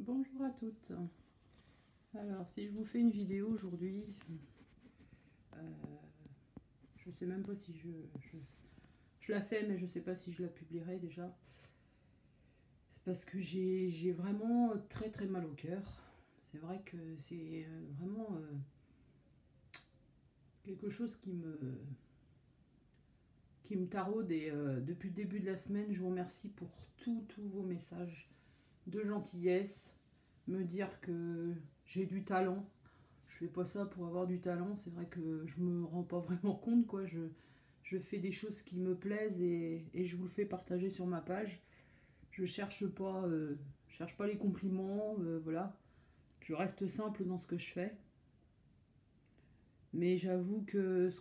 Bonjour à toutes. Alors, si je vous fais une vidéo aujourd'hui, je sais même pas si je la fais, mais je sais pas si je la publierai déjà. C'est parce que j'ai vraiment très très mal au cœur. C'est vrai que c'est vraiment quelque chose qui me taraude et depuis le début de la semaine, je vous remercie pour tous vos messages de gentillesse, me dire que j'ai du talent. Je fais pas ça pour avoir du talent, c'est vrai que je me rends pas vraiment compte, quoi. Je fais des choses qui me plaisent et je vous le fais partager sur ma page. Je cherche pas les compliments, voilà. Je reste simple dans ce que je fais. Mais j'avoue que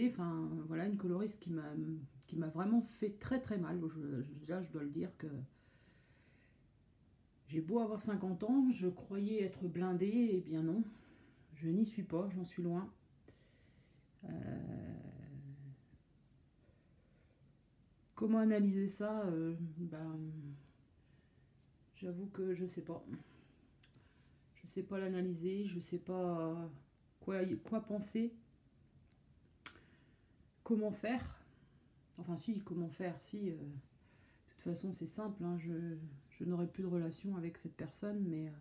enfin voilà, une coloriste qui m'a vraiment fait très très mal. Là, je dois le dire que j'ai beau avoir 50 ans, je croyais être blindée, et bien non, je n'y suis pas, j'en suis loin. Comment analyser ça j'avoue que je sais pas. Je sais pas l'analyser, je sais pas quoi penser, comment faire. Enfin si, comment faire, si. De toute façon c'est simple, hein, je n'aurai plus de relation avec cette personne, mais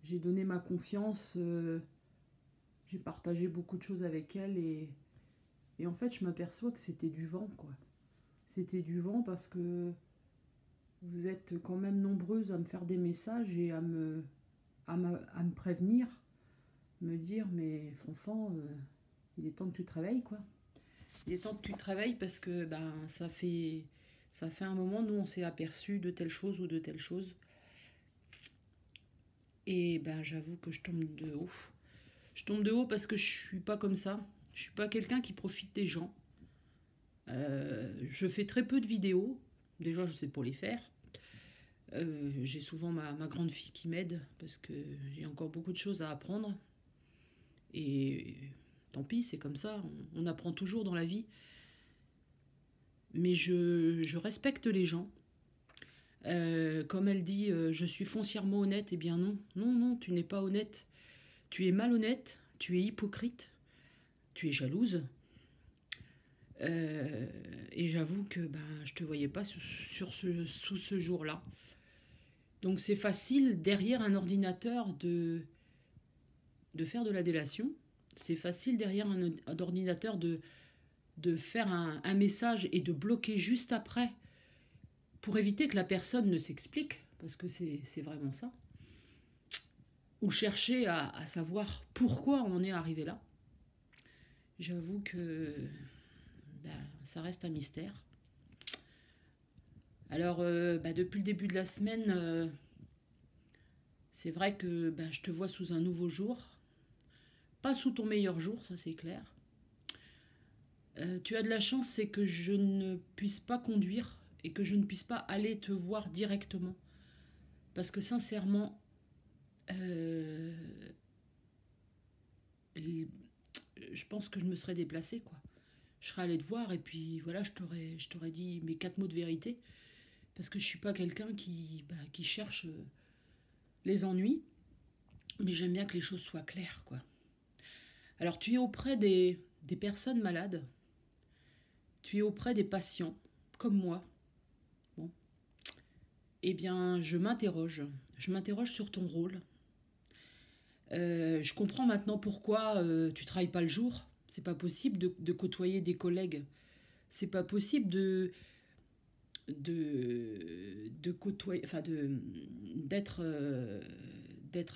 j'ai donné ma confiance, j'ai partagé beaucoup de choses avec elle et en fait je m'aperçois que c'était du vent, quoi. C'était du vent parce que vous êtes quand même nombreuses à me faire des messages et à me prévenir, me dire mais Fanfan, il est temps que tu te réveilles, quoi. Il est temps que tu te réveilles parce que ça fait un moment, nous on s'est aperçu de telle chose ou de telle chose. Et j'avoue que je tombe de haut. Je tombe de haut parce que je suis pas comme ça. Je suis pas quelqu'un qui profite des gens. Je fais très peu de vidéos. Déjà, je sais pas les faire. J'ai souvent ma grande fille qui m'aide parce que j'ai encore beaucoup de choses à apprendre. Et tant pis, c'est comme ça. On apprend toujours dans la vie. Mais je respecte les gens. Comme elle dit, je suis foncièrement honnête. Eh bien non, non, non, tu n'es pas honnête. Tu es malhonnête, tu es hypocrite, tu es jalouse. Et j'avoue que je te voyais pas sous ce jour-là. Donc c'est facile derrière un ordinateur de faire de la délation. C'est facile derrière un ordinateur de faire un message et de bloquer juste après pour éviter que la personne ne s'explique, parce que c'est vraiment ça. Ou chercher à savoir pourquoi on est arrivé là. J'avoue que ça reste un mystère. Alors, depuis le début de la semaine, c'est vrai que je te vois sous un nouveau jour. Pas sous ton meilleur jour, ça c'est clair. Tu as de la chance, c'est que je ne puisse pas conduire et que je ne puisse pas aller te voir directement. Parce que sincèrement, je pense que je me serais déplacée, quoi. Je serais allée te voir et puis voilà, je t'aurais dit mes 4 mots de vérité. Parce que je suis pas quelqu'un qui cherche les ennuis, mais j'aime bien que les choses soient claires, quoi. Alors tu es auprès des personnes malades, tu es auprès des patients, comme moi. Bon. Eh bien, je m'interroge sur ton rôle. Je comprends maintenant pourquoi tu travailles pas le jour. C'est pas possible de côtoyer des collègues. C'est pas possible de côtoyer, enfin d'être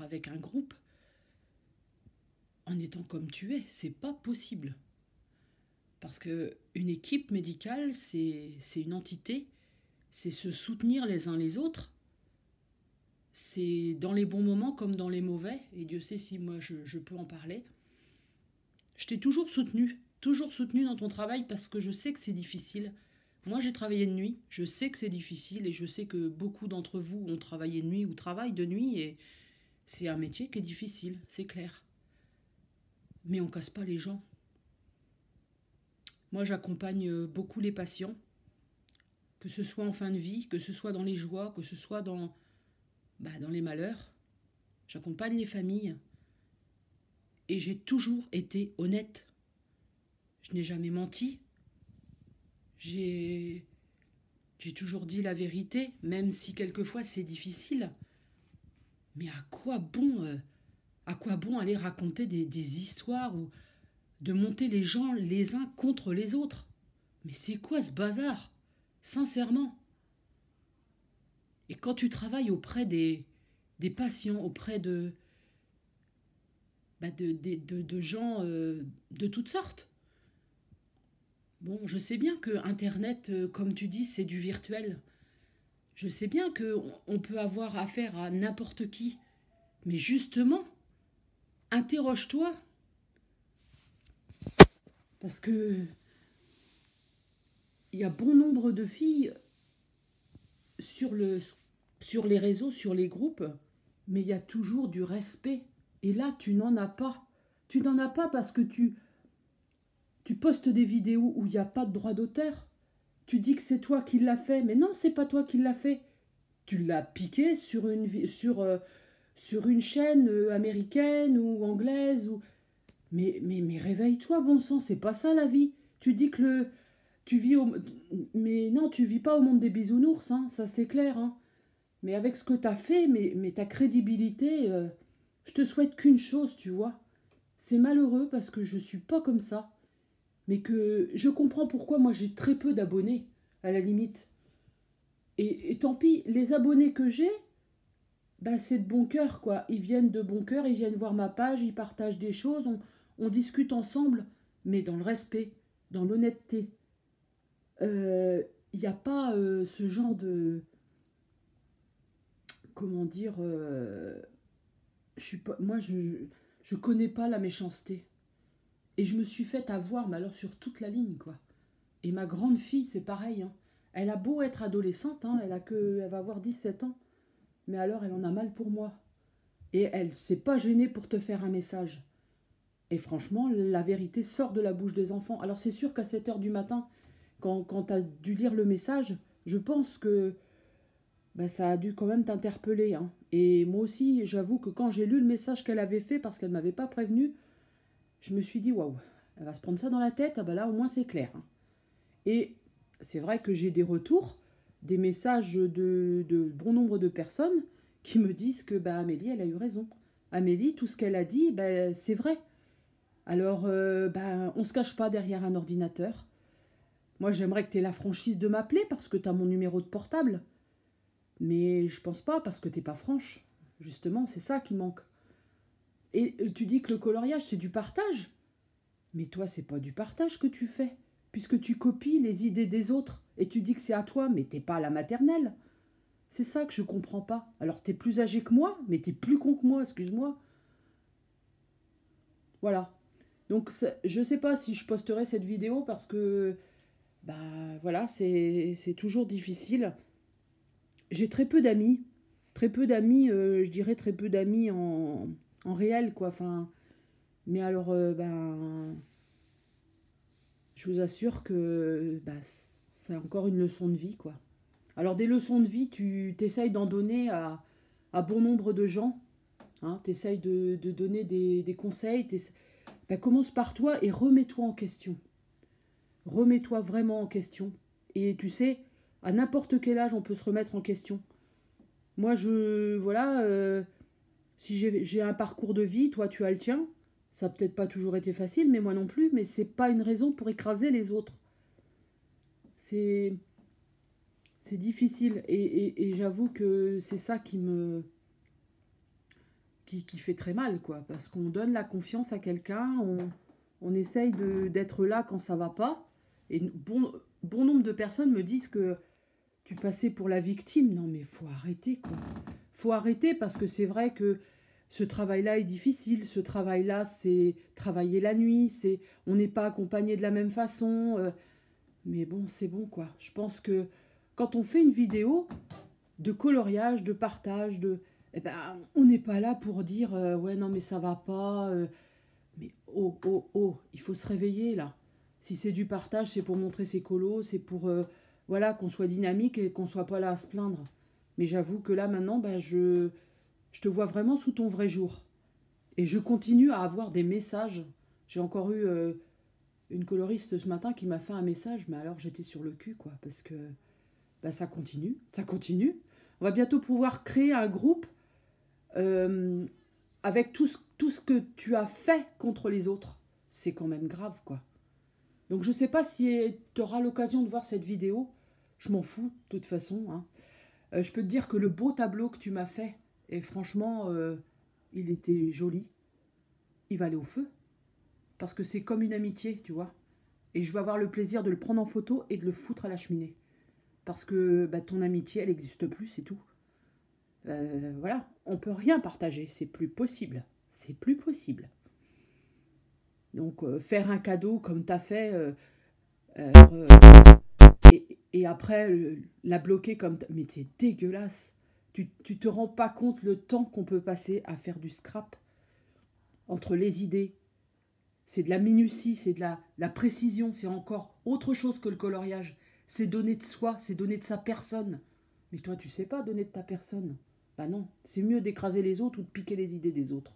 avec un groupe en étant comme tu es. C'est pas possible. Parce que une équipe médicale, c'est une entité, c'est se soutenir les uns les autres. C'est dans les bons moments comme dans les mauvais, et Dieu sait si moi je peux en parler. Je t'ai toujours soutenu dans ton travail parce que je sais que c'est difficile. Moi j'ai travaillé de nuit, je sais que c'est difficile et je sais que beaucoup d'entre vous ont travaillé de nuit ou travaillent de nuit et c'est un métier qui est difficile, c'est clair. Mais on casse pas les gens. Moi j'accompagne beaucoup les patients que ce soit en fin de vie, que ce soit dans les joies, que ce soit dans les malheurs. J'accompagne les familles et j'ai toujours été honnête. Je n'ai jamais menti. J'ai toujours dit la vérité, même si quelquefois c'est difficile. Mais à quoi bon aller raconter des histoires ou de monter les gens les uns contre les autres? Mais c'est quoi ce bazar? Sincèrement. Et quand tu travailles auprès des patients, auprès de gens de toutes sortes, bon, je sais bien que Internet, comme tu dis, c'est du virtuel. Je sais bien qu'on peut avoir affaire à n'importe qui. Mais justement, interroge-toi. Parce que il y a bon nombre de filles sur les réseaux, sur les groupes, mais il y a toujours du respect. Et là, tu n'en as pas. Tu n'en as pas parce que tu postes des vidéos où il n'y a pas de droit d'auteur. Tu dis que c'est toi qui l'as fait, mais non, c'est pas toi qui l'as fait. Tu l'as piqué sur une chaîne américaine ou anglaise. Mais réveille-toi, bon sang, c'est pas ça la vie. Tu dis que tu vis au... Mais non, tu vis pas au monde des bisounours, hein, ça c'est clair. Hein. Mais avec ce que t'as fait, mais ta crédibilité, je te souhaite qu'une chose, tu vois. C'est malheureux parce que je suis pas comme ça. Mais que je comprends pourquoi moi j'ai très peu d'abonnés, à la limite. Et tant pis, les abonnés que j'ai, bah c'est de bon cœur, quoi. Ils viennent de bon cœur, ils viennent voir ma page, ils partagent des choses, on discute ensemble, mais dans le respect, dans l'honnêteté. Il n'y a pas ce genre de... Comment dire je suis pas, moi, je connais pas la méchanceté. Et je me suis fait avoir, mais alors sur toute la ligne, quoi. Et ma grande fille, c'est pareil. Hein. Elle a beau être adolescente, hein, elle va avoir 17 ans. Mais alors, elle en a mal pour moi. Et elle s'est pas gênée pour te faire un message. Et franchement, la vérité sort de la bouche des enfants. Alors c'est sûr qu'à 7 heures du matin, quand tu as dû lire le message, je pense que bah, ça a dû quand même t'interpeller. Hein. Et moi aussi, j'avoue que quand j'ai lu le message qu'elle avait fait, parce qu'elle ne m'avait pas prévenu, je me suis dit, waouh, elle va se prendre ça dans la tête, ah bah là au moins c'est clair. Hein. Et c'est vrai que j'ai des retours, des messages de bon nombre de personnes qui me disent que bah, Amélie, elle a eu raison. Amélie, tout ce qu'elle a dit, bah, c'est vrai. Alors, bah, on ne se cache pas derrière un ordinateur. Moi, j'aimerais que tu aies la franchise de m'appeler parce que tu as mon numéro de portable. Mais je pense pas parce que t'es pas franche. Justement, c'est ça qui manque. Et tu dis que le coloriage, c'est du partage. Mais toi, c'est pas du partage que tu fais. Puisque tu copies les idées des autres. Et tu dis que c'est à toi, mais t'es pas à la maternelle. C'est ça que je comprends pas. Alors, t'es plus âgé que moi, mais t'es plus con que moi, excuse-moi. Voilà. Donc, je sais pas si je posterai cette vidéo parce que... Bah, voilà, c'est toujours difficile. J'ai très peu d'amis. Très peu d'amis, je dirais très peu d'amis en réel, quoi. Enfin, mais alors, je vous assure que bah, c'est encore une leçon de vie, quoi. Alors, des leçons de vie, tu t'essayes d'en donner à bon nombre de gens. Hein, tu essayes de donner des conseils. Bah, commence par toi et remets-toi en question. Remets-toi vraiment en question. Et tu sais, à n'importe quel âge, on peut se remettre en question. Moi, voilà, si j'ai un parcours de vie, toi, tu as le tien. Ça n'a peut-être pas toujours été facile, mais moi non plus. Mais c'est pas une raison pour écraser les autres. C'est difficile. Et j'avoue que c'est ça qui fait très mal, quoi. Parce qu'on donne la confiance à quelqu'un, on essaye d'être là quand ça va pas. Et bon nombre de personnes me disent que tu passais pour la victime. Non, mais faut arrêter, quoi. Faut arrêter parce que c'est vrai que ce travail-là est difficile. Ce travail-là, c'est travailler la nuit. On n'est pas accompagné de la même façon. Mais bon, c'est bon, quoi. Je pense que quand on fait une vidéo de coloriage, de partage, eh ben, on n'est pas là pour dire ouais, non, mais ça va pas. Mais oh, oh, oh, il faut se réveiller, là. Si c'est du partage, c'est pour montrer ses colos, c'est pour voilà, qu'on soit dynamique et qu'on soit pas là à se plaindre. Mais j'avoue que là, maintenant, bah, je te vois vraiment sous ton vrai jour. Et je continue à avoir des messages. J'ai encore eu une coloriste ce matin qui m'a fait un message, mais alors j'étais sur le cul, quoi, parce que bah, ça continue, ça continue. On va bientôt pouvoir créer un groupe euh, avec tout ce que tu as fait contre les autres. C'est quand même grave, quoi. Donc je sais pas si tu auras l'occasion de voir cette vidéo. Je m'en fous, de toute façon, hein. Je peux te dire que le beau tableau que tu m'as fait, et franchement, il était joli. Il va aller au feu. Parce que c'est comme une amitié, tu vois. Et je vais avoir le plaisir de le prendre en photo et de le foutre à la cheminée. Parce que bah, ton amitié, elle n'existe plus, c'est tout. Voilà, on peut rien partager, c'est plus possible. C'est plus possible. Donc faire un cadeau comme t'as fait, euh, et après la bloquer comme... Mais c'est dégueulasse. Tu te rends pas compte le temps qu'on peut passer à faire du scrap entre les idées. C'est de la minutie, c'est de la précision, c'est encore autre chose que le coloriage. C'est donner de soi, c'est donner de sa personne. Mais toi, tu sais pas donner de ta personne. Bah non, c'est mieux d'écraser les autres ou de piquer les idées des autres.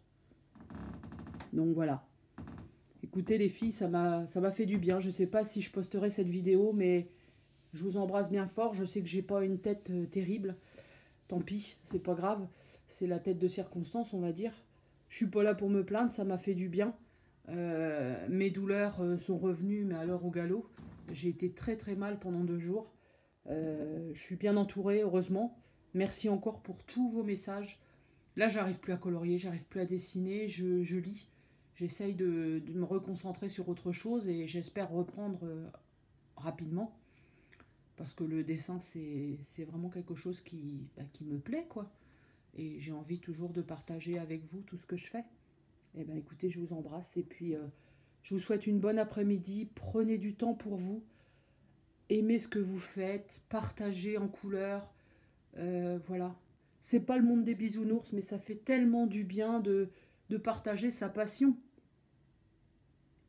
Donc voilà. Écoutez les filles, ça m'a fait du bien. Je sais pas si je posterai cette vidéo, mais je vous embrasse bien fort. Je sais que j'ai pas une tête terrible. Tant pis, c'est pas grave. C'est la tête de circonstance, on va dire. Je suis pas là pour me plaindre, ça m'a fait du bien. Mes douleurs sont revenues, mais alors au galop. J'ai été très très mal pendant 2 jours. Je suis bien entourée, heureusement. Merci encore pour tous vos messages. Là, j'arrive plus à colorier, j'arrive plus à dessiner, je lis. J'essaye de me reconcentrer sur autre chose et j'espère reprendre rapidement. Parce que le dessin, c'est vraiment quelque chose qui me plaît, quoi. Et j'ai envie toujours de partager avec vous tout ce que je fais. Eh bien, écoutez, je vous embrasse et puis je vous souhaite une bonne après-midi. Prenez du temps pour vous. Aimez ce que vous faites. Partagez en couleur. Voilà. C'est pas le monde des bisounours, mais ça fait tellement du bien de partager sa passion.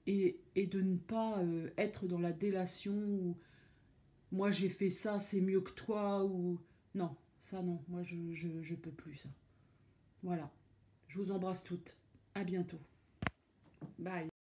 Et de ne pas être dans la délation où moi j'ai fait ça, c'est mieux que toi. Ou non, ça non. Moi je peux plus ça. Voilà. Je vous embrasse toutes. À bientôt. Bye.